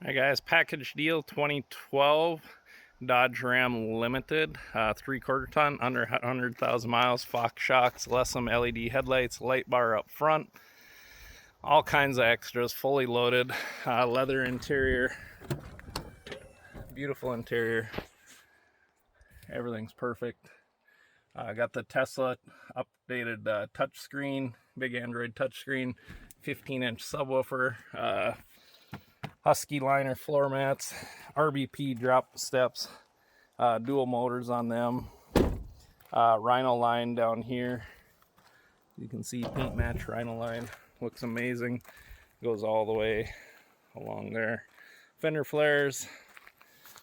Hi guys, package deal 2012 Dodge Ram Limited, 3/4 ton, under 100,000 miles, Fox shocks, Lessum LED headlights, light bar up front, all kinds of extras, fully loaded, leather interior, beautiful interior, everything's perfect. Got the Tesla updated touchscreen, big Android touchscreen, 15-inch subwoofer, Husky liner floor mats, RBP drop steps, dual motors on them, Rhino line down here. You can see paint match Rhino line, looks amazing, goes all the way along there. Fender flares,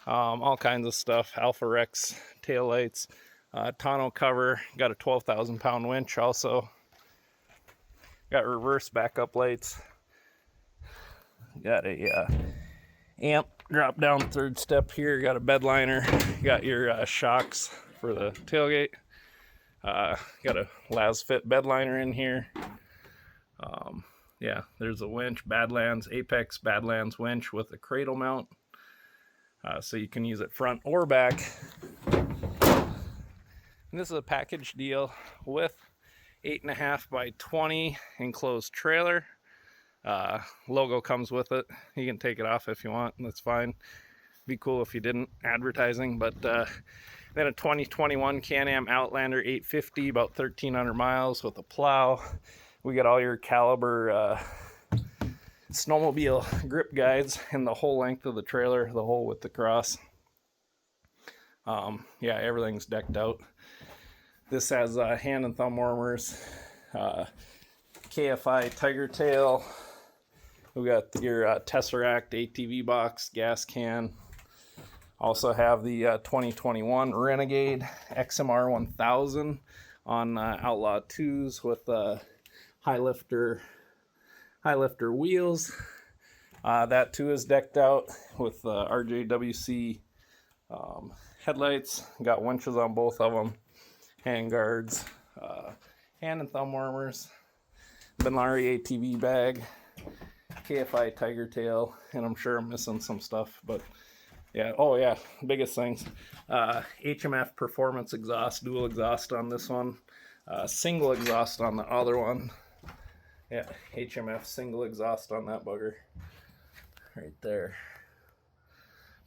all kinds of stuff, Alpha Rex taillights, tonneau cover, got a 12,000 pound winch also, got reverse backup lights, got a amp drop down third step here, got a bed liner, got your shocks for the tailgate, got a LasFit bed liner in here. Yeah, there's a winch, Badlands, Apex Badlands winch with a cradle mount, so you can use it front or back. And this is a package deal with 8.5 by 20 enclosed trailer. Logo comes with it. You can take it off if you want, that's fine. Be cool if you didn't, advertising. But then a 2021 CanAm Outlander 850, about 1,300 miles with a plow. We got all your caliber snowmobile grip guides in the whole length of the trailer, the whole width across. Yeah, everything's decked out. This has hand and thumb warmers, KFI Tiger Tail. We got your Tesseract ATV box, gas can. Also have the 2021 Renegade XMR 1000 on Outlaw 2s with high lifter wheels. That too is decked out with RJWC headlights. Got winches on both of them, hand guards, hand and thumb warmers, Benlari ATV bag, KFI Tiger Tail, and I'm sure I'm missing some stuff, but yeah. Oh yeah, biggest things, HMF performance exhaust, dual exhaust on this one, single exhaust on the other one. Yeah, HMF single exhaust on that bugger right there,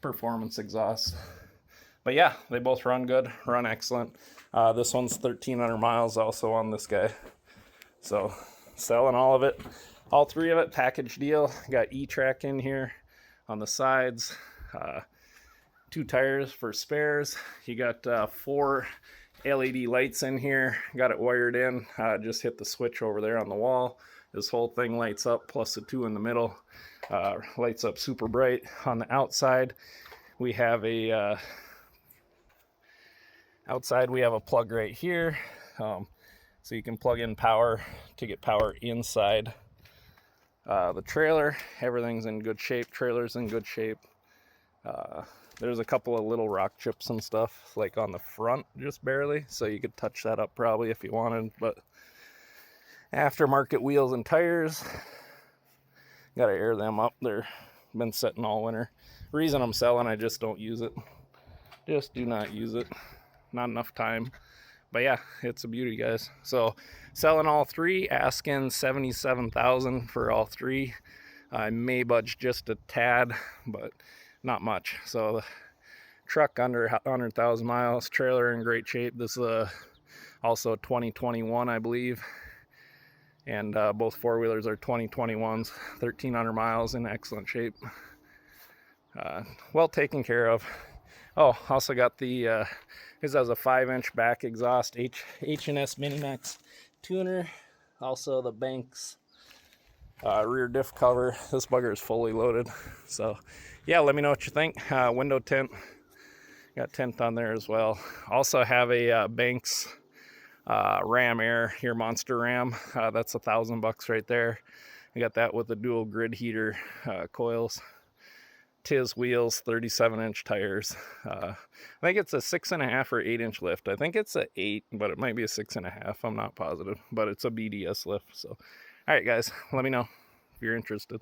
performance exhaust. But yeah, they both run good, run excellent. This one's 1,300 miles also on this guy, so selling all of it, all three of it, package deal. Got E-Track in here on the sides, 2 tires for spares. You got 4 LED lights in here, got it wired in, just hit the switch over there on the wall. This whole thing lights up, plus the 2 in the middle, lights up super bright. On the outside we have a plug right here, so you can plug in power to get power inside the trailer. Everything's in good shape, trailer's in good shape. There's a couple of little rock chips and stuff like on the front, just barely, so you could touch that up probably if you wanted. But aftermarket wheels and tires, gotta air them up, they're been sitting all winter. Reason I'm selling, I just don't use it, just do not use it, not enough time. But yeah, it's a beauty, guys. So selling all three, asking $77,000 for all three. I may budge just a tad, but not much. So the truck under 100,000 miles, trailer in great shape. This is also 2021, I believe, and both four-wheelers are 2021s, 1,300 miles, in excellent shape, well taken care of. Oh, also got the this has a 5-inch back exhaust, H&S Minimax tuner. Also the Banks rear diff cover. This bugger is fully loaded. So yeah, let me know what you think. Window tint, got tint on there as well. Also have a Banks Ram Air, your Monster Ram. That's $1,000 right there. I got that with the dual grid heater coils. Tiz wheels, 37-inch tires. I think it's a 6.5 or 8-inch lift. I think it's a 8, but it might be a 6.5. I'm not positive, but it's a BDS lift. So, all right, guys, let me know if you're interested.